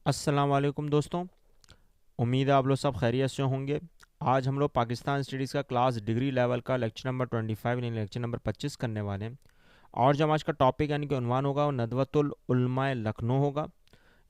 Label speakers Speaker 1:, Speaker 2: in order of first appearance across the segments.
Speaker 1: السلام علیکم دوستوں، امید ہے آپ لوگ سب خیریت سے ہوں گے۔ آج ہم لوگ پاکستان اسٹڈیز کا کلاس ڈگری لیول کا لیکچر نمبر 25 یعنی لیکچر نمبر 25 کرنے والے ہیں۔ اور جو آج کا ٹاپک یعنی کہ عنوان ہوگا وہ ندوۃ العلماء لکھنؤ ہوگا،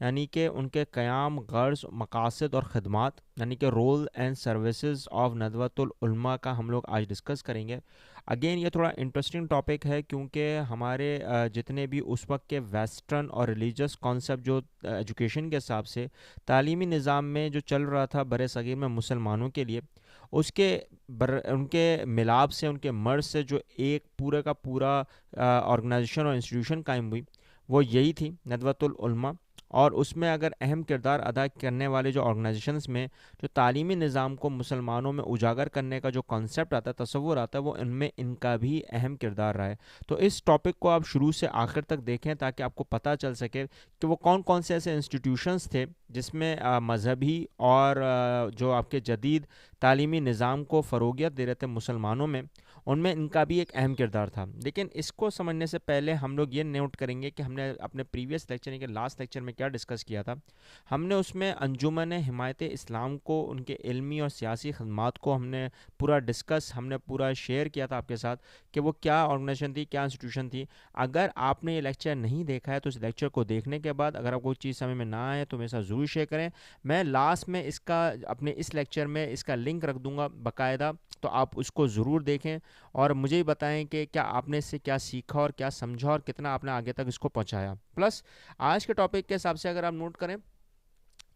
Speaker 1: یعنی کہ ان کے قیام، غرض، مقاصد اور خدمات یعنی کہ role and services of Nadwatul Ulama کا ہم لوگ آج ڈسکس کریں گے۔ اگین یہ تھوڑا انٹرسٹنگ ٹاپک ہے کیونکہ ہمارے جتنے بھی اس وقت کے ویسٹرن اور ریلیجس کانسیپٹ جو ایجوکیشن کے حساب سے تعلیمی نظام میں جو چل رہا تھا برِ صغیر میں مسلمانوں کے لیے، اس کے ان کے ملاب سے، ان کے مرض سے جو ایک پورے کا پورا آرگنائزیشن اور انسٹیٹیوشن قائم ہوئی وہ یہی تھی ندوۃ العلماء۔ اور اس میں اگر اہم کردار ادا کرنے والے جو آرگنائزیشنز میں جو تعلیمی نظام کو مسلمانوں میں اجاگر کرنے کا جو کانسیپٹ آتا ہے، تصور آتا ہے، وہ ان میں ان کا بھی اہم کردار رہا ہے۔ تو اس ٹاپک کو آپ شروع سے آخر تک دیکھیں تاکہ آپ کو پتہ چل سکے کہ وہ کون کون سے ایسے انسٹیٹیوشنز تھے جس میں مذہبی اور جو آپ کے جدید تعلیمی نظام کو فروغیت دے رہے تھے مسلمانوں میں، ان میں ان کا بھی ایک اہم کردار تھا۔ لیکن اس کو سمجھنے سے پہلے ہم لوگ یہ نوٹ کریں گے کہ ہم نے اپنے پریویس لیکچر یعنی کہ لاسٹ لیکچر میں کیا ڈسکس کیا تھا۔ ہم نے اس میں انجمن حمایت اسلام کو، ان کے علمی اور سیاسی خدمات کو ہم نے پورا ڈسکس، ہم نے پورا شیئر کیا تھا آپ کے ساتھ کہ وہ کیا آرگنائزیشن تھی، کیا انسٹیٹیوشن تھی۔ اگر آپ نے یہ لیکچر نہیں دیکھا ہے تو اس لیکچر کو دیکھنے کے بعد اگر آپ کوئی چیز سمجھ میں نہ آئے تو میرے ساتھ ضرور شیئر کریں۔ میں لاسٹ میں اس کا اپنے اس لیکچر میں اس کا لنک رکھ دوں گا باقاعدہ، تو آپ اس کو ضرور دیکھیں اور مجھے ہی بتائیں کہ کیا آپ نے اس سے کیا سیکھا اور کیا سمجھا اور کتنا آپ نے آگے تک اس کو پہنچایا۔ پلس آج کے ٹاپک کے حساب سے اگر آپ نوٹ کریں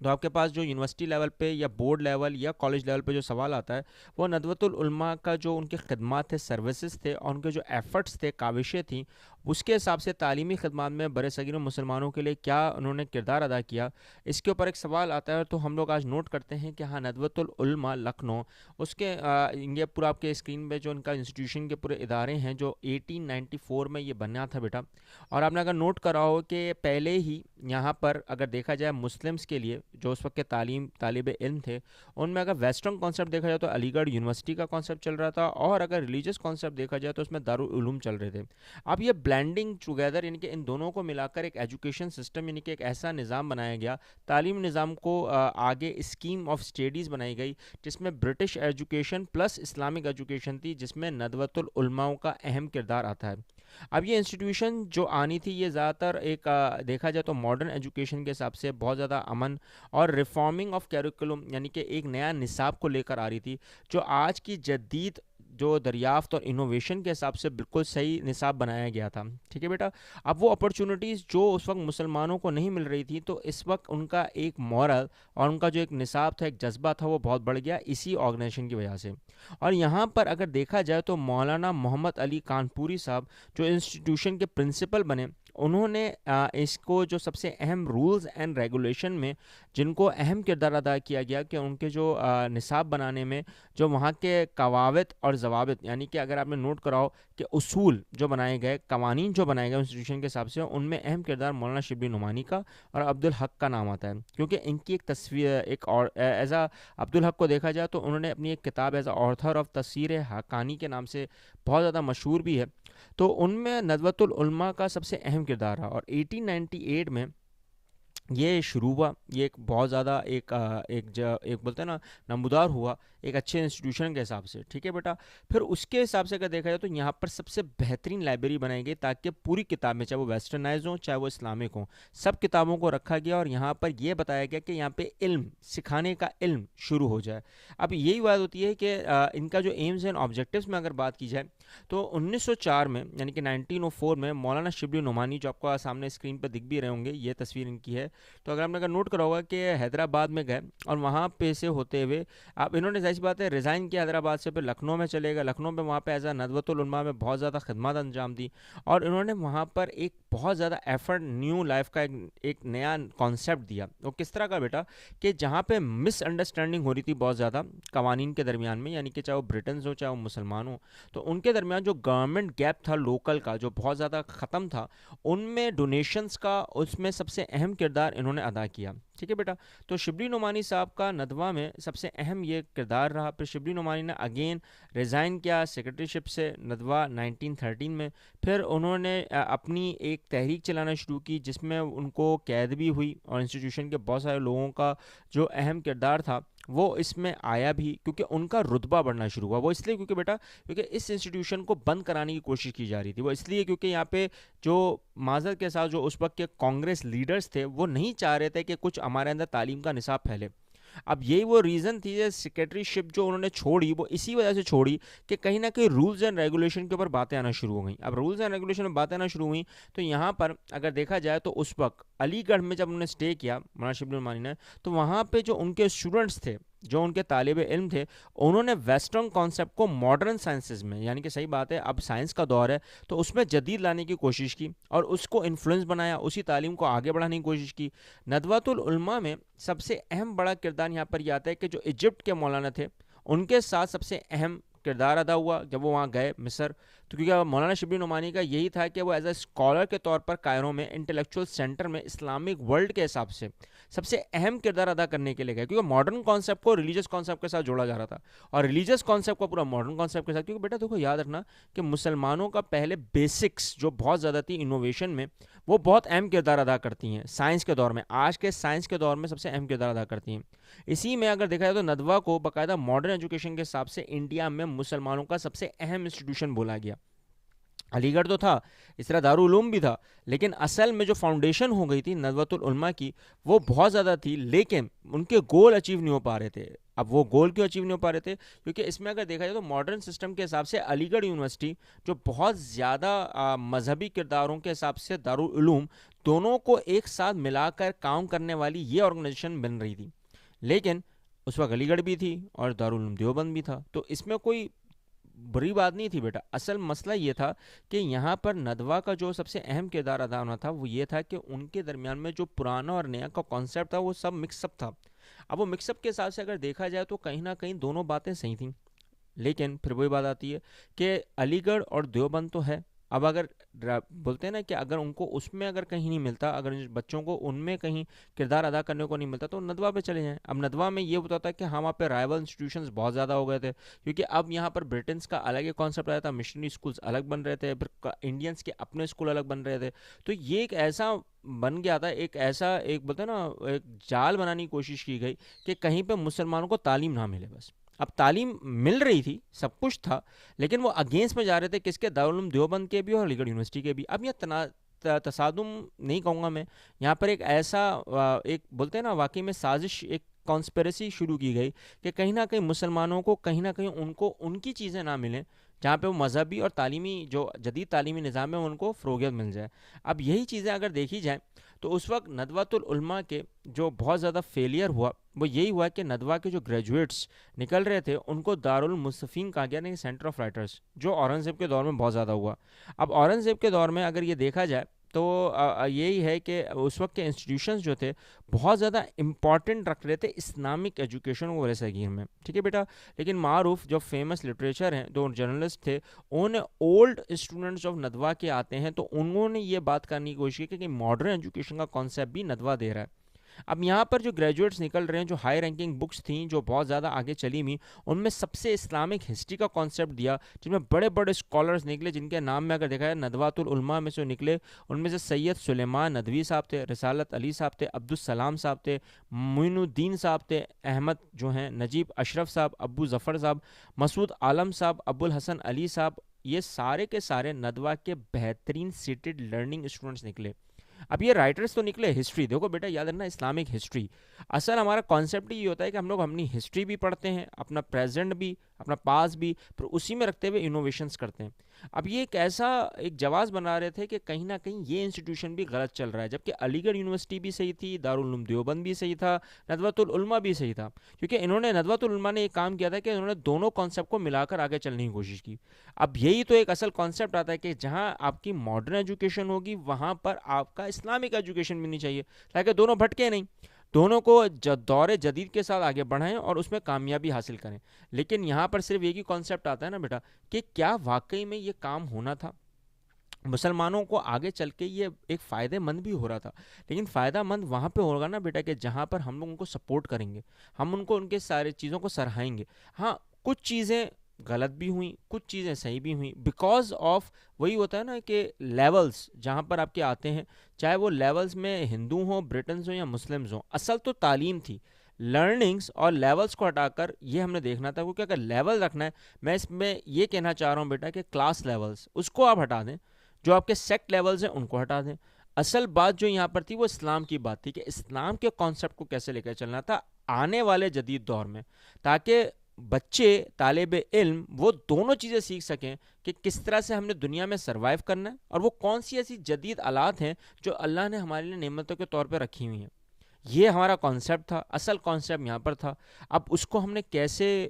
Speaker 1: تو آپ کے پاس جو یونیورسٹی لیول پہ یا بورڈ لیول یا کالج لیول پہ جو سوال آتا ہے وہ ندوۃ العلماء کا جو ان کے خدمات تھے، سروسز تھے اور ان کے جو ایفرٹس تھے، کاوشیں تھیں، اس کے حساب سے تعلیمی خدمات میں برِ صغیر مسلمانوں کے لیے کیا انہوں نے کردار ادا کیا، اس کے اوپر ایک سوال آتا ہے۔ تو ہم لوگ آج نوٹ کرتے ہیں کہ ہاں ندوۃ العلماء لکھنؤ، اس کے یہ پورا آپ کے اسکرین پہ جو ان کا انسٹیٹیوشن کے پورے ادارے ہیں جو 1894 میں یہ بنا تھا بیٹا۔ اور آپ نے اگر نوٹ کرا ہو کہ پہلے ہی یہاں پر اگر دیکھا جائے مسلمس کے لیے جو اس وقت کے طالب علم تھے، ان میں اگر ویسٹرن کانسیپٹ دیکھا جائے تو علی گڑھ یونیورسٹی کا کانسیپٹ چل رہا تھا، اور اگر ریلیجس کانسیپٹ دیکھا جائے تو اس میں دارالعلوم چل رہے تھے۔ اب یہ بلینڈنگ ٹوگیدر یعنی کہ ان دونوں کو ملا کر ایک ایجوکیشن سسٹم یعنی کہ ایک ایسا نظام بنایا گیا، تعلیم نظام کو آگے اسکیم آف اسٹڈیز بنائی گئی جس میں British education plus Islamic education تھی، جس میں ندوۃ العلماء کا اہم کردار آتا ہے۔ اب یہ انسٹیٹیوشن جو آنی تھی یہ زیادہ تر ایک دیکھا جائے تو ماڈرن ایجوکیشن کے حساب سے بہت زیادہ امن اور ریفارمنگ آف کیریکولم یعنی کہ ایک نیا نصاب کو لے کر آ رہی تھی، جو آج کی جدید جو دریافت اور انوویشن کے حساب سے بالکل صحیح نصاب بنایا گیا تھا۔ ٹھیک ہے بیٹا، اب وہ اپرچونٹیز جو اس وقت مسلمانوں کو نہیں مل رہی تھی تو اس وقت ان کا ایک مورل اور ان کا جو ایک نصاب تھا، ایک جذبہ تھا، وہ بہت بڑھ گیا اسی آرگنائزیشن کی وجہ سے۔ اور یہاں پر اگر دیکھا جائے تو مولانا محمد علی کانپوری صاحب جو انسٹیٹیوشن کے پرنسپل بنے، انہوں نے اس کو جو سب سے اہم رولز اینڈ ریگولیشن میں جن کو اہم کردار ادا کیا گیا کہ ان کے جو نصاب بنانے میں جو وہاں کے قواعد اور ضوابط یعنی کہ اگر آپ نے نوٹ کراؤ کہ اصول جو بنائے گئے، قوانین جو بنائے گئے انسٹیٹیوشن کے حساب سے، ان میں اہم کردار مولانا شبلی نعمانی کا اور عبدالحق کا نام آتا ہے، کیونکہ ان کی ایک تصویر ایک اور ایز اے عبدالحق کو دیکھا جائے تو انہوں نے اپنی ایک کتاب ایز اے آتھر آف تفسیر حقانی کے نام سے بہت زیادہ مشہور بھی ہے، تو ان میں ندوۃ العلماء کا سب سے اہم کردار رہا۔ اور 1898 میں یہ شروع ہوا، یہ ایک بہت زیادہ ایک بولتے ہیں نا نمودار ہوا ایک اچھے انسٹیٹیوشن کے حساب سے۔ ٹھیک ہے بیٹا، پھر اس کے حساب سے اگر دیکھا جائے تو یہاں پر سب سے بہترین لائبریری بنائی گئی تاکہ پوری کتابیں چاہے وہ ویسٹرنائز ہوں چاہے وہ اسلامک ہوں، سب کتابوں کو رکھا گیا اور یہاں پر یہ بتایا گیا کہ یہاں پہ علم سکھانے کا علم شروع ہو جائے۔ اب یہی بات ہوتی ہے کہ ان کا جو ایمز اینڈ آبجیکٹیوز میں اگر بات کی جائے تو 1904 میں یعنی کہ 1904 میں مولانا شبلی نعمانی جو آپ کو سامنے اسکرین پہ دکھ بھی رہے ہوں گے، یہ تصویر ان کی ہے، تو اگر آپ نے نوٹ کرا ہوگا کہ حیدرآباد میں گئے اور وہاں پہ سے ہوتے ہوئے اب انہوں نے ظاہر سی بات ہے ریزائن کیا حیدرآباد سے، پھر لکھنؤ میں چلے گئے، لکھنؤ میں وہاں پہ ایز اے ندوۃ العلماء میں بہت زیادہ خدمات انجام دی، اور انہوں نے وہاں پر ایک بہت زیادہ ایفرٹ نیو لائف کا ایک نیا کانسیپٹ دیا۔ وہ کس طرح کا بیٹا کہ جہاں پہ مس انڈرسٹینڈنگ ہو رہی تھی بہت زیادہ قوانین کے درمیان میں، یعنی کہ چاہے وہ برٹنز ہو چاہے وہ مسلمان ہوں، تو ان کے درمیان جو گورنمنٹ گیپ تھا لوکل کا جو بہت زیادہ ختم تھا، ان میں ڈونیشنز کا اس میں سب سے اہم کردار انہوں نے ادا کیا۔ ٹھیک ہے بیٹا. تو شبلی نعمانی صاحب کا ندوہ میں سب سے اہم یہ کردار رہا. پھر شبلی نعمانی نے اگین ریزائن کیا سیکرٹری شپ سے ندوہ 1913 میں. پھر انہوں نے اپنی ایک تحریک چلانا شروع کی جس میں ان کو قید بھی ہوئی اور انسٹیٹیوشن کے بہت سارے لوگوں کا جو اہم کردار تھا وہ اس میں آیا بھی, کیونکہ ان کا رتبہ بڑھنا شروع ہوا. وہ اس لیے کیونکہ بیٹا کیونکہ اس انسٹیٹیوشن کو بند کرانے کی کوشش کی جا رہی تھی. وہ اس لیے کیونکہ یہاں پہ جو معذرت کے ساتھ جو اس وقت کے کانگریس لیڈرز تھے وہ نہیں چاہ رہے تھے کہ کچھ ہمارے اندر تعلیم کا نصاب پھیلے. اب یہی وہ ریزن تھی سیکرٹری شپ جو انہوں نے چھوڑی وہ اسی وجہ سے چھوڑی کہ کہیں نہ کہیں رولز اینڈ ریگولیشن کے اوپر باتیں آنا شروع ہو گئیں. اب رولز اینڈ ریگولیشن میں باتیں آنا شروع ہوئیں تو یہاں پر اگر دیکھا جائے تو اس وقت علی گڑھ میں جب انہوں نے اسٹے کیا مولانا شبلی نعمانی نے, تو وہاں پہ جو ان کے اسٹوڈنٹس تھے جو ان کے طالب علم تھے انہوں نے ویسٹرن کانسیپٹ کو ماڈرن سائنسز میں, یعنی کہ صحیح بات ہے اب سائنس کا دور ہے تو اس میں جدید لانے کی کوشش کی اور اس کو انفلوئنس بنایا, اسی تعلیم کو آگے بڑھانے کی کوشش کی. ندوۃ العلماء میں سب سے اہم بڑا کردار یہاں پر یہ آتا ہے کہ جو ایجپٹ کے مولانا تھے ان کے ساتھ سب سے اہم کردار ادا ہوا جب وہ وہاں گئے مصر. تو کیونکہ مولانا شبلی نعمانی کا یہی تھا کہ وہ ایز اے اسکالر کے طور پر کائرو میں انٹلیکچوئل سینٹر میں اسلامک ورلڈ کے حساب سے سب سے اہم کردار ادا کرنے کے لیے گئے, کیونکہ ماڈرن کانسیپٹ کو ریلیجیس کانسیپٹ کے ساتھ جوڑا جا رہا تھا اور ریلیجیس کانسیپٹ کو پورا ماڈرن کانسیپٹ کے ساتھ. کیونکہ بیٹا دیکھو یاد رکھنا کہ مسلمانوں کا پہلے بیسکس جو بہت زیادہ تھی انوویشن میں وہ بہت اہم کردار ادا کرتی ہیں سائنس کے دور میں, آج کے سائنس کے دور میں سب سے اہم کردار ادا کرتی ہیں. اسی میں اگر دیکھا جائے تو ندوہ کو باقاعدہ ماڈرن ایجوکیشن کے حساب سے انڈیا میں مسلمانوں کا سب سے اہم انسٹیٹیوشن بولا گیا. علی گڑھ تو تھا, اس طرح دارالعلوم بھی تھا, لیکن اصل میں جو فاؤنڈیشن ہو گئی تھی ندوۃ العلماء کی وہ بہت زیادہ تھی, لیکن ان کے گول اچیو نہیں ہو پا رہے تھے. اب وہ گول کیوں اچیو نہیں ہو پا رہے تھے؟ کیونکہ اس میں اگر دیکھا جائے تو ماڈرن سسٹم کے حساب سے علی گڑھ یونیورسٹی جو بہت زیادہ مذہبی کرداروں کے حساب سے دارالعلوم دونوں کو ایک ساتھ ملا کر کام کرنے والی یہ آرگنائزیشن بن رہی تھی, لیکن اس وقت علی گڑھ بھی تھی اور دارالعلوم دیوبند بھی تھا. تو اس میں کوئی بری بات نہیں تھی بیٹا, اصل مسئلہ یہ تھا کہ یہاں پر ندوہ کا جو سب سے اہم کردار ادا ہونا تھا وہ یہ تھا کہ ان کے درمیان میں جو پرانا اور نیا کا کانسیپٹ تھا وہ سب مکس اپ تھا. اب وہ مکس اپ کے حساب سے اگر دیکھا جائے تو کہیں نہ کہیں دونوں باتیں صحیح تھیں, لیکن پھر وہی بات آتی ہے کہ علی گڑھ اور دیوبند تو ہے. اب اگر بولتے ہیں نا کہ اگر ان کو اس میں اگر کہیں نہیں ملتا, اگر بچوں کو ان میں کہیں کردار ادا کرنے کو نہیں ملتا تو ندوہ پہ چلے جائیں. اب ندوہ میں یہ ہوتا تھا کہ ہم وہاں پہ رائیول انسٹیٹیوشنز بہت زیادہ ہو گئے تھے, کیونکہ اب یہاں پر برٹنس کا الگ ایک کانسیپٹ آیا تھا, مشنری اسکولز الگ بن رہے تھے, پھر انڈینس کے اپنے اسکول الگ بن رہے تھے. تو یہ ایک ایسا بن گیا تھا, ایک ایسا ایک بولتے ہیں نا ایک جال بنانے کی کوشش کی گئی کہ کہیں پہ مسلمانوں کو تعلیم نہ ملے. بس اب تعلیم مل رہی تھی, سب کچھ تھا, لیکن وہ اگینسٹ میں جا رہے تھے کس کے, دارالعلوم دیوبند کے بھی اور علی گڑھ یونیورسٹی کے بھی. اب یہ تصادم نہیں کہوں گا میں, یہاں پر ایک ایسا ایک بولتے ہیں نا واقعی میں سازش, ایک کانسپیریسی شروع کی گئی کہ کہیں نہ کہیں مسلمانوں کو کہیں نہ کہیں ان کو ان کی چیزیں نہ ملیں جہاں پہ وہ مذہبی اور تعلیمی جو جدید تعلیمی نظام ہے ان کو فروغیت مل جائے. اب یہی چیزیں اگر دیکھی جائیں تو اس وقت ندوۃ العلماء کے جو بہت زیادہ فیلئر ہوا وہ یہی ہوا کہ ندوہ کے جو گریجویٹس نکل رہے تھے ان کو دارالمصنفین کہا گیا, نہیں سینٹر آف رائٹرز, جو اورنگزیب کے دور میں بہت زیادہ ہوا. اب اورنگزیب کے دور میں اگر یہ دیکھا جائے تو یہی ہے کہ اس وقت کے انسٹیٹیوشنز جو تھے بہت زیادہ امپورٹنٹ رکھ رہے تھے اسلامک ایجوکیشن کو صغیر میں, ٹھیک ہے بیٹا. لیکن معروف جو فیمس لٹریچر ہیں, جو جرنلسٹ تھے, انہوں نے اولڈ اسٹوڈنٹس آف ندوہ کے آتے ہیں تو انہوں نے یہ بات کرنے کی کوشش کی کہ ماڈرن ایجوکیشن کا کانسیپٹ بھی ندوہ دے رہا ہے. اب یہاں پر جو گریجویٹس نکل رہے ہیں جو ہائی رینکنگ بکس تھیں جو بہت زیادہ آگے چلی ہوئی, ان میں سب سے اسلامک ہسٹری کا کانسیپٹ دیا, جن میں بڑے بڑے اسکالرز نکلے جن کے نام میں اگر دیکھا جائے ندوۃ العلماء میں سے نکلے, ان میں سے سید سلیمان ندوی صاحب تھے, رسالت علی صاحب تھے, عبدالسلام صاحب تھے, معین الدین صاحب تھے, احمد جو ہیں نجیب اشرف صاحب, ابو ظفر صاحب, مسعود عالم صاحب, ابو الحسن علی صاحب. یہ سارے کے سارے ندوہ کے بہترین سیٹڈ لرننگ اسٹوڈنٹس نکلے. اب یہ رائٹرز تو نکلے ہسٹری, دیکھو بیٹا یاد رکھنا اسلامک ہسٹری, اصل ہمارا کانسیپٹ یہ ہوتا ہے کہ ہم لوگ اپنی ہسٹری بھی پڑھتے ہیں, اپنا پریزنٹ بھی, اپنا پاس بھی, پھر اسی میں رکھتے ہوئے انوویشنز کرتے ہیں. اب یہ ایک ایسا ایک جواز بنا رہے تھے کہ کہیں نہ کہیں یہ انسٹیٹیوشن بھی غلط چل رہا ہے, جبکہ علی گڑھ یونیورسٹی بھی صحیح تھی, دارالعلوم دیوبند بھی صحیح تھا, ندوۃ العلماء بھی صحیح تھا, کیونکہ انہوں نے ندوۃ العلماء نے ایک کام کیا تھا کہ انہوں نے دونوں کانسیپٹ کو ملا کر آگے چلنے کی کوشش کی. اب یہی تو ایک اصل کانسیپٹ آتا ہے کہ جہاں آپ کی ماڈرن ایجوکیشن ہوگی وہاں پر آپ کا اسلامک ایجوکیشن بھی نہیں چاہیے, تاکہ دونوں بھٹکے نہیں, دونوں کو دور جدید کے ساتھ آگے بڑھائیں اور اس میں کامیابی حاصل کریں. لیکن یہاں پر صرف ایک ہی کانسیپٹ آتا ہے نا بیٹا کہ کیا واقعی میں یہ کام ہونا تھا, مسلمانوں کو آگے چل کے یہ ایک فائدہ مند بھی ہو رہا تھا، لیکن فائدہ مند وہاں پہ ہوگا نا بیٹا کہ جہاں پر ہم لوگ ان کو سپورٹ کریں گے، ہم ان کو ان کے سارے چیزوں کو سراہائیں گے. ہاں کچھ چیزیں غلط بھی ہوئیں، کچھ چیزیں صحیح بھی ہوئیں، بیکاز آف وہی ہوتا ہے نا کہ لیولز جہاں پر آپ کے آتے ہیں، چاہے وہ لیولز میں ہندو ہوں، برٹنز ہوں یا مسلمز ہوں، اصل تو تعلیم تھی. لرننگس اور لیولز کو ہٹا کر یہ ہم نے دیکھنا تھا، کیونکہ اگر لیول رکھنا ہے، میں اس میں یہ کہنا چاہ رہا ہوں بیٹا کہ کلاس لیولز اس کو آپ ہٹا دیں، جو آپ کے سیکٹ لیولز ہیں ان کو ہٹا دیں. اصل بات جو یہاں پر تھی وہ اسلام کی بات تھی کہ اسلام کے کانسیپٹ کو کیسے لے کر چلنا تھا آنے والے جدید دور میں، تاکہ بچے طالب علم وہ دونوں چیزیں سیکھ سکیں کہ کس طرح سے ہم نے دنیا میں سروائیو کرنا ہے، اور وہ کون سی ایسی جدید آلات ہیں جو اللہ نے ہمارے لیے نعمتوں کے طور پہ رکھی ہوئی ہیں. یہ ہمارا کانسیپٹ تھا، اصل کانسیپٹ یہاں پر تھا. اب اس کو ہم نے کیسے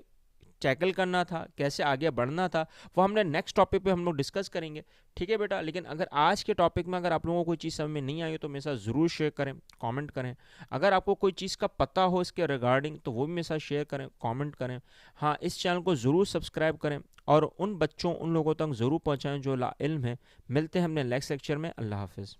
Speaker 1: ٹیکل کرنا تھا، کیسے آگے بڑھنا تھا، وہ ہم نے نیکسٹ ٹاپک پہ ہم لوگ ڈسکس کریں گے. ٹھیک ہے بیٹا، لیکن اگر آج کے ٹاپک میں اگر آپ لوگوں کو کوئی چیز سمجھ میں نہیں آئی تو میرے ساتھ ضرور شیئر کریں، کامنٹ کریں. اگر آپ کو کوئی چیز کا پتہ ہو اس کے ریگارڈنگ تو وہ بھی میرے ساتھ شیئر کریں، کامنٹ کریں. ہاں اس چینل کو ضرور سبسکرائب کریں اور ان بچوں ان لوگوں تک ضرور پہنچائیں جو لا علم ہے. ملتے ہیں ہم نے نیکسٹ لیکچر میں. اللہ حافظ.